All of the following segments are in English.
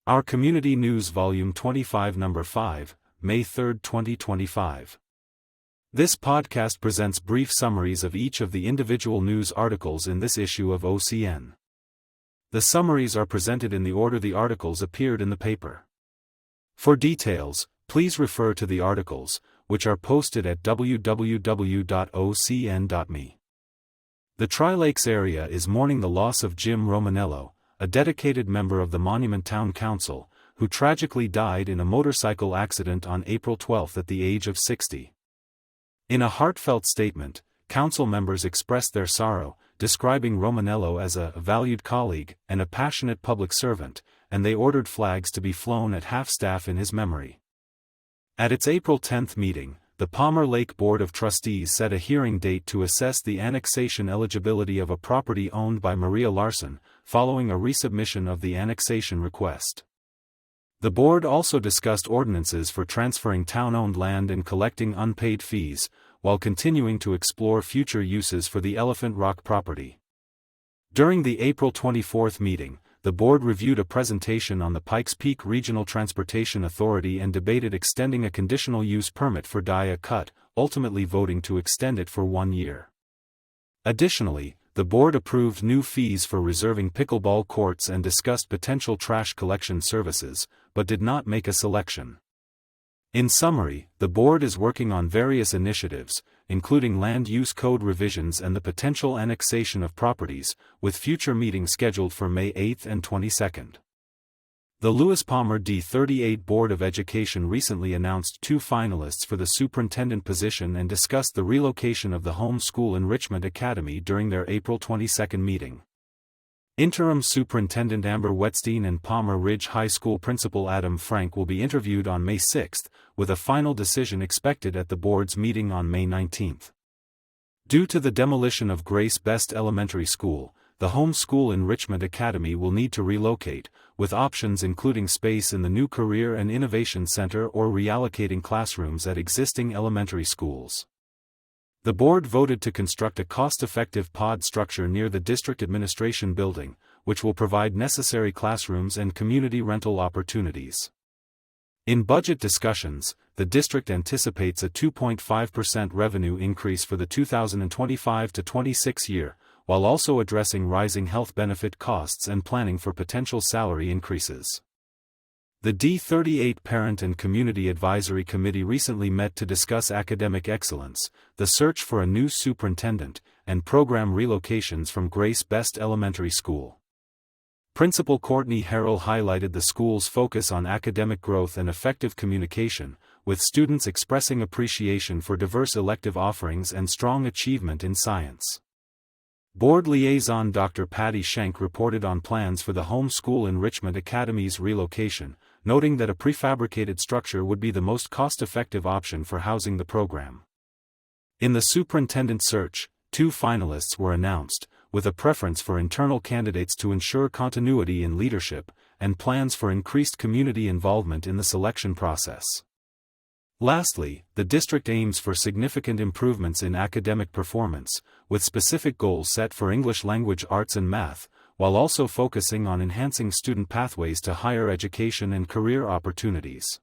Our Community News Volume 25 Number 5, May 3, 2025. This podcast presents brief summaries of each of the individual news articles in this issue of OCN. The summaries are presented in the order the articles appeared in the paper. For details, please refer to the articles, which are posted at www.ocn.me. The Tri-Lakes area is mourning the loss of Jim Romanello, a dedicated member of the Monument Town Council, who tragically died in a motorcycle accident on April 12 at the age of 60. In a heartfelt statement, council members expressed their sorrow, describing Romanello as a valued colleague and a passionate public servant, and they ordered flags to be flown at half-staff in his memory. At its April 10 meeting, the Palmer Lake Board of Trustees set a hearing date to assess the annexation eligibility of a property owned by Maria Larson, following a resubmission of the annexation request. The board also discussed ordinances for transferring town-owned land and collecting unpaid fees, while continuing to explore future uses for the Elephant Rock property. During the April 24 meeting, the board reviewed a presentation on the Pikes Peak Regional Transportation Authority and debated extending a conditional use permit for Die Cut, ultimately voting to extend it for 1 year. Additionally, the board approved new fees for reserving pickleball courts and discussed potential trash collection services, but did not make a selection. In summary, the board is working on various initiatives, including land use code revisions and the potential annexation of properties, with future meetings scheduled for May 8 and 22. The Lewis Palmer D38 Board of Education recently announced 2 finalists for the superintendent position and discussed the relocation of the Home School Enrichment Academy during their April 22 meeting. Interim Superintendent Amber Wetstein and Palmer Ridge High School Principal Adam Frank will be interviewed on May 6, with a final decision expected at the board's meeting on May 19. Due to the demolition of Grace Best Elementary School, the Home School Enrichment Academy will need to relocate, with options including space in the new Career and Innovation Center or reallocating classrooms at existing elementary schools. The board voted to construct a cost-effective pod structure near the district administration building, which will provide necessary classrooms and community rental opportunities. In budget discussions, the district anticipates a 2.5% revenue increase for the 2025-26 year, while also addressing rising health benefit costs and planning for potential salary increases. The D38 Parent and Community Advisory Committee recently met to discuss academic excellence, the search for a new superintendent, and program relocations from Grace Best Elementary School. Principal Courtney Harrell highlighted the school's focus on academic growth and effective communication, with students expressing appreciation for diverse elective offerings and strong achievement in science. Board Liaison Dr. Patty Schenk reported on plans for the Home School Enrichment Academy's relocation, noting that a prefabricated structure would be the most cost-effective option for housing the program. In the superintendent search, 2 finalists were announced, with a preference for internal candidates to ensure continuity in leadership, and plans for increased community involvement in the selection process. Lastly, the district aims for significant improvements in academic performance, with specific goals set for English language arts and math, while also focusing on enhancing student pathways to higher education and career opportunities.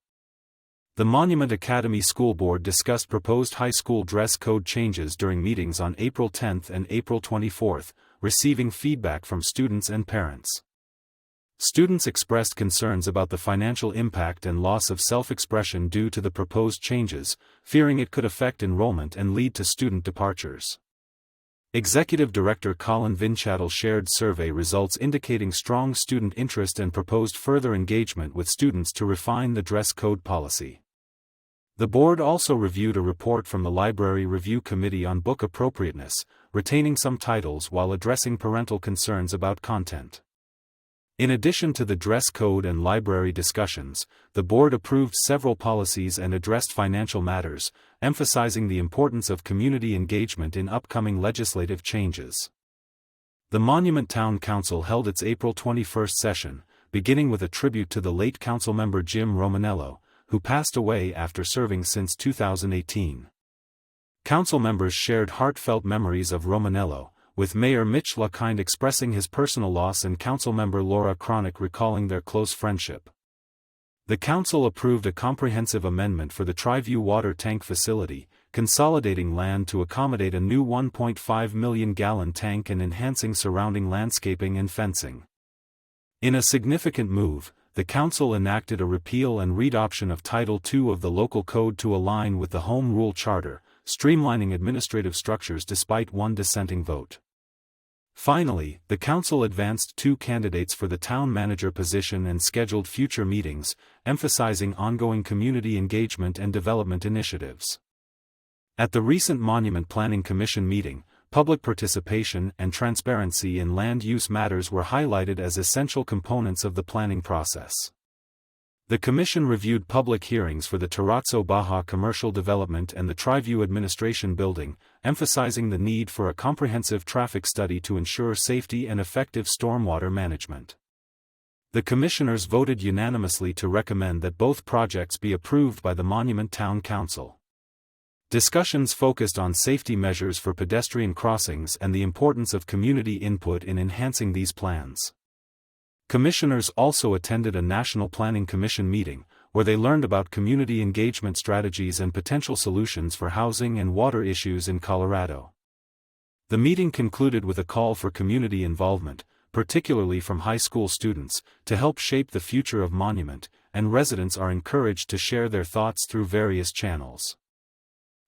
The Monument Academy School Board discussed proposed high school dress code changes during meetings on April 10 and April 24, receiving feedback from students and parents. Students expressed concerns about the financial impact and loss of self-expression due to the proposed changes, fearing it could affect enrollment and lead to student departures. Executive Director Colin Vinchattel shared survey results indicating strong student interest and proposed further engagement with students to refine the dress code policy. The board also reviewed a report from the Library Review Committee on book appropriateness, retaining some titles while addressing parental concerns about content. In addition to the dress code and library discussions, the board approved several policies and addressed financial matters, emphasizing the importance of community engagement in upcoming legislative changes. The Monument Town Council held its April 21 session, beginning with a tribute to the late councilmember Jim Romanello, who passed away after serving since 2018. Council members shared heartfelt memories of Romanello, with Mayor Mitch LaKind expressing his personal loss and Councilmember Laura Cronick recalling their close friendship. The Council approved a comprehensive amendment for the Triview water tank facility, consolidating land to accommodate a new 1.5 million gallon tank and enhancing surrounding landscaping and fencing. In a significant move, the Council enacted a repeal and readoption of Title II of the local code to align with the Home Rule Charter, streamlining administrative structures despite one dissenting vote. Finally, the Council advanced 2 candidates for the town manager position and scheduled future meetings, emphasizing ongoing community engagement and development initiatives. At the recent Monument Planning Commission meeting, public participation and transparency in land use matters were highlighted as essential components of the planning process. The Commission reviewed public hearings for the Terrazzo Baja commercial development and the Triview Administration Building, emphasizing the need for a comprehensive traffic study to ensure safety and effective stormwater management. The Commissioners voted unanimously to recommend that both projects be approved by the Monument Town Council. Discussions focused on safety measures for pedestrian crossings and the importance of community input in enhancing these plans. Commissioners also attended a National Planning Commission meeting, where they learned about community engagement strategies and potential solutions for housing and water issues in Colorado. The meeting concluded with a call for community involvement, particularly from high school students, to help shape the future of Monument, and residents are encouraged to share their thoughts through various channels.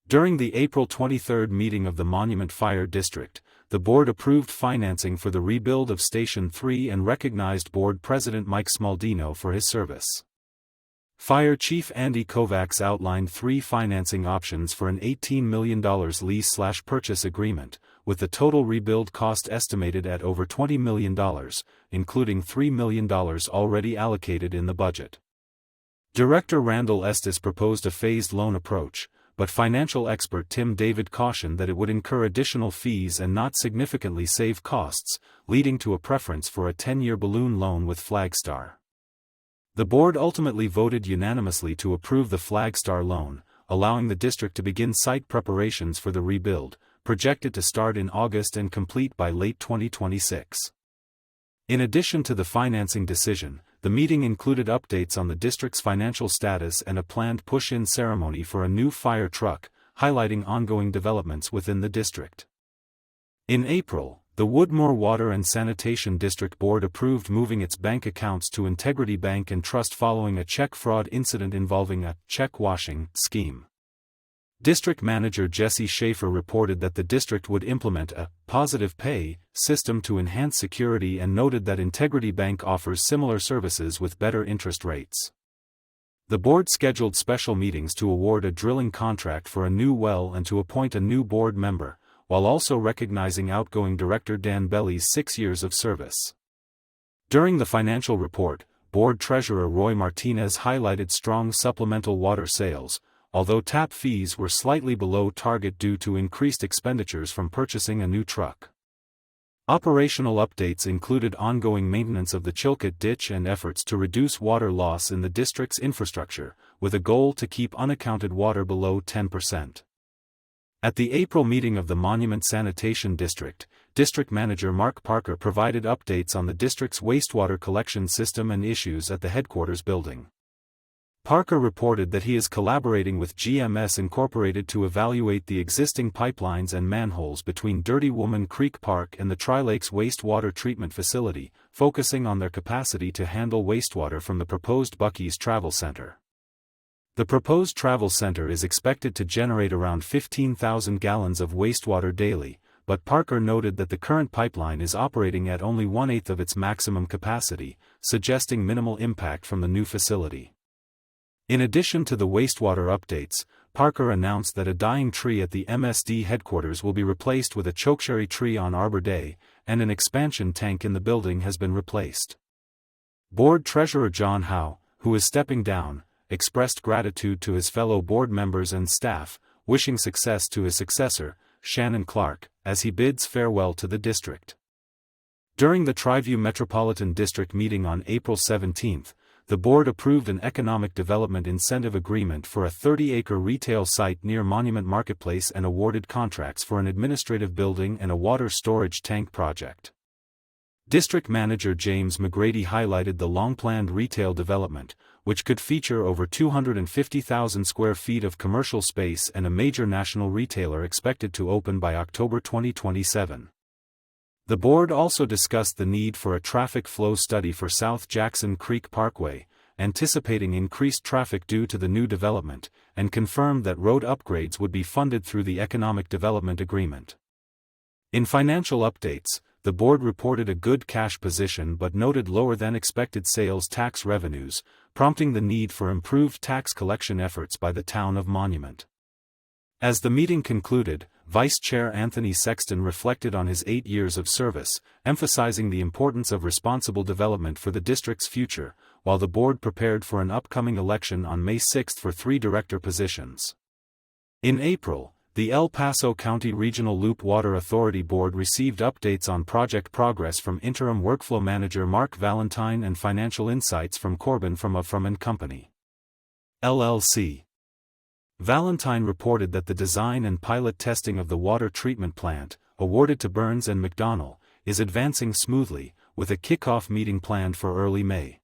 During the April 23 meeting of the Monument Fire District, the board approved financing for the rebuild of Station 3 and recognized board president Mike Smaldino for his service. Fire Chief Andy Kovacs outlined 3 financing options for an $18 million lease/purchase agreement, with the total rebuild cost estimated at over $20 million, including $3 million already allocated in the budget. Director Randall Estes proposed a phased loan approach, but financial expert Tim David cautioned that it would incur additional fees and not significantly save costs, leading to a preference for a 10-year balloon loan with Flagstar. The board ultimately voted unanimously to approve the Flagstar loan, allowing the district to begin site preparations for the rebuild, projected to start in August and complete by late 2026. In addition to the financing decision, the meeting included updates on the district's financial status and a planned push-in ceremony for a new fire truck, highlighting ongoing developments within the district. In April, the Woodmoor Water and Sanitation District Board approved moving its bank accounts to Integrity Bank and Trust following a check fraud incident involving a check washing scheme. District Manager Jesse Schaefer reported that the district would implement a positive pay system to enhance security and noted that Integrity Bank offers similar services with better interest rates. The board scheduled special meetings to award a drilling contract for a new well and to appoint a new board member, while also recognizing outgoing Director Dan Belly's 6 years of service. During the financial report, Board Treasurer Roy Martinez highlighted strong supplemental water sales, although tap fees were slightly below target due to increased expenditures from purchasing a new truck. Operational updates included ongoing maintenance of the Chilkat Ditch and efforts to reduce water loss in the district's infrastructure, with a goal to keep unaccounted water below 10%. At the April meeting of the Monument Sanitation District, District Manager Mark Parker provided updates on the district's wastewater collection system and issues at the headquarters building. Parker reported that he is collaborating with GMS Incorporated to evaluate the existing pipelines and manholes between Dirty Woman Creek Park and the Tri-Lakes Wastewater Treatment Facility, focusing on their capacity to handle wastewater from the proposed Buc-ee's Travel Center. The proposed travel center is expected to generate around 15,000 gallons of wastewater daily, but Parker noted that the current pipeline is operating at only 1/8 of its maximum capacity, suggesting minimal impact from the new facility. In addition to the wastewater updates, Parker announced that a dying tree at the MSD headquarters will be replaced with a chokecherry tree on Arbor Day, and an expansion tank in the building has been replaced. Board Treasurer John Howe, who is stepping down, expressed gratitude to his fellow board members and staff, wishing success to his successor, Shannon Clark, as he bids farewell to the district. During the Triview Metropolitan District meeting on April 17, the board approved an economic development incentive agreement for a 30-acre retail site near Monument Marketplace and awarded contracts for an administrative building and a water storage tank project. District Manager James McGrady highlighted the long-planned retail development, which could feature over 250,000 square feet of commercial space and a major national retailer expected to open by October 2027. The board also discussed the need for a traffic flow study for South Jackson Creek Parkway, anticipating increased traffic due to the new development, and confirmed that road upgrades would be funded through the Economic Development Agreement. In financial updates, the board reported a good cash position but noted lower-than-expected sales tax revenues, prompting the need for improved tax collection efforts by the town of Monument. As the meeting concluded, Vice Chair Anthony Sexton reflected on his 8 years of service, emphasizing the importance of responsible development for the district's future, while the board prepared for an upcoming election on May 6 for 3 director positions. In April, the El Paso County Regional Loop Water Authority Board received updates on project progress from Interim Workflow Manager Mark Valentine and financial insights from Corbin from & Company, LLC. Valentine reported that the design and pilot testing of the water treatment plant, awarded to Burns and McDonnell, is advancing smoothly, with a kickoff meeting planned for early May.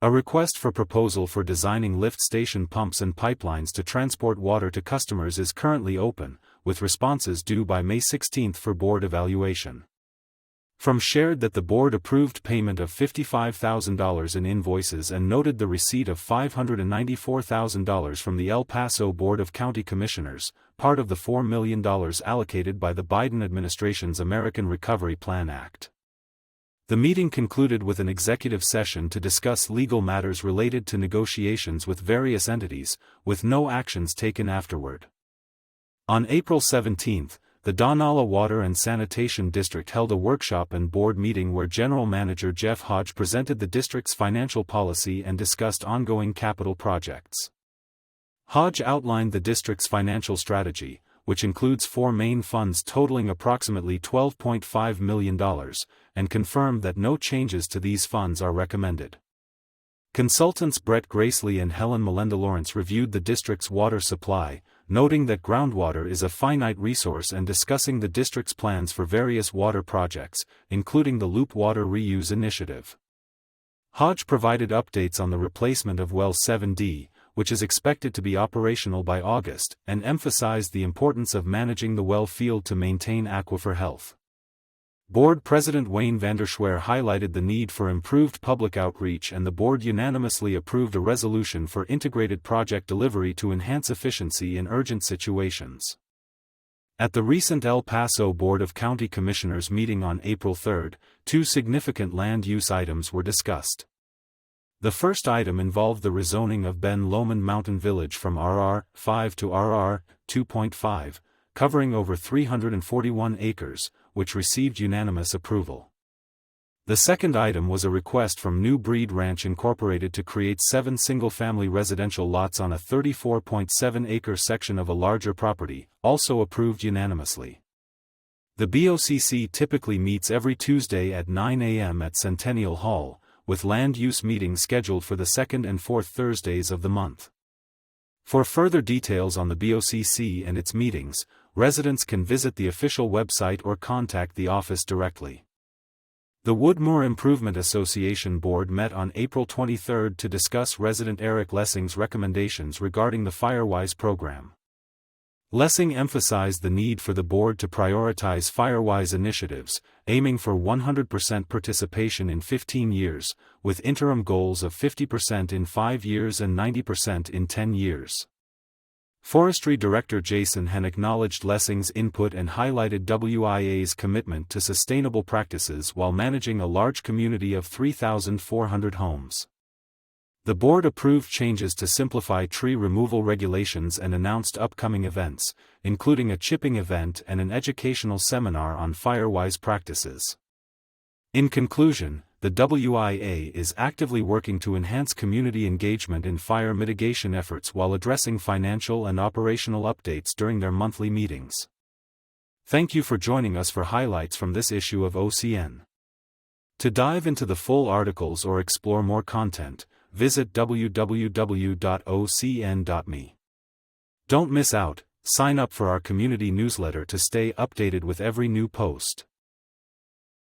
A request for proposal for designing lift station pumps and pipelines to transport water to customers is currently open, with responses due by May 16 for board evaluation. From shared that the board approved payment of $55,000 in invoices and noted the receipt of $594,000 from the El Paso Board of County Commissioners, part of the $4 million allocated by the Biden administration's American Recovery Plan Act. The meeting concluded with an executive session to discuss legal matters related to negotiations with various entities, with no actions taken afterward. On April 17, the Donala Water and Sanitation District held a workshop and board meeting where General Manager Jeff Hodge presented the district's financial policy and discussed ongoing capital projects. Hodge outlined the district's financial strategy, which includes 4 main funds totaling approximately $12.5 million, and confirmed that no changes to these funds are recommended. Consultants Brett Gracely and Helen Melinda Lawrence reviewed the district's water supply, noting that groundwater is a finite resource and discussing the district's plans for various water projects, including the Loop Water Reuse Initiative. Hodge provided updates on the replacement of Well 7D, which is expected to be operational by August, and emphasized the importance of managing the well field to maintain aquifer health. Board President Wayne Vanderschwer highlighted the need for improved public outreach, and the board unanimously approved a resolution for integrated project delivery to enhance efficiency in urgent situations. At the recent El Paso Board of County Commissioners meeting on April 3, 2 significant land use items were discussed. The first item involved the rezoning of Ben Lomond Mountain Village from RR 5 to RR 2.5, covering over 341 acres, which received unanimous approval. The second item was a request from New Breed Ranch Incorporated to create 7 single-family residential lots on a 34.7-acre section of a larger property, also approved unanimously. The BOCC typically meets every Tuesday at 9 a.m. at Centennial Hall, with land use meetings scheduled for the 2nd and 4th Thursdays of the month. For further details on the BOCC and its meetings, residents can visit the official website or contact the office directly. The Woodmoor Improvement Association Board met on April 23 to discuss resident Eric Lessing's recommendations regarding the Firewise program. Lessing emphasized the need for the board to prioritize Firewise initiatives, aiming for 100% participation in 15 years, with interim goals of 50% in 5 years and 90% in 10 years. Forestry Director Jason Hen acknowledged Lessing's input and highlighted WIA's commitment to sustainable practices while managing a large community of 3,400 homes. The board approved changes to simplify tree removal regulations and announced upcoming events, including a chipping event and an educational seminar on Firewise practices. In conclusion, the WIA is actively working to enhance community engagement in fire mitigation efforts while addressing financial and operational updates during their monthly meetings. Thank you for joining us for highlights from this issue of OCN. To dive into the full articles or explore more content, visit www.ocn.me. Don't miss out, sign up for our community newsletter to stay updated with every new post.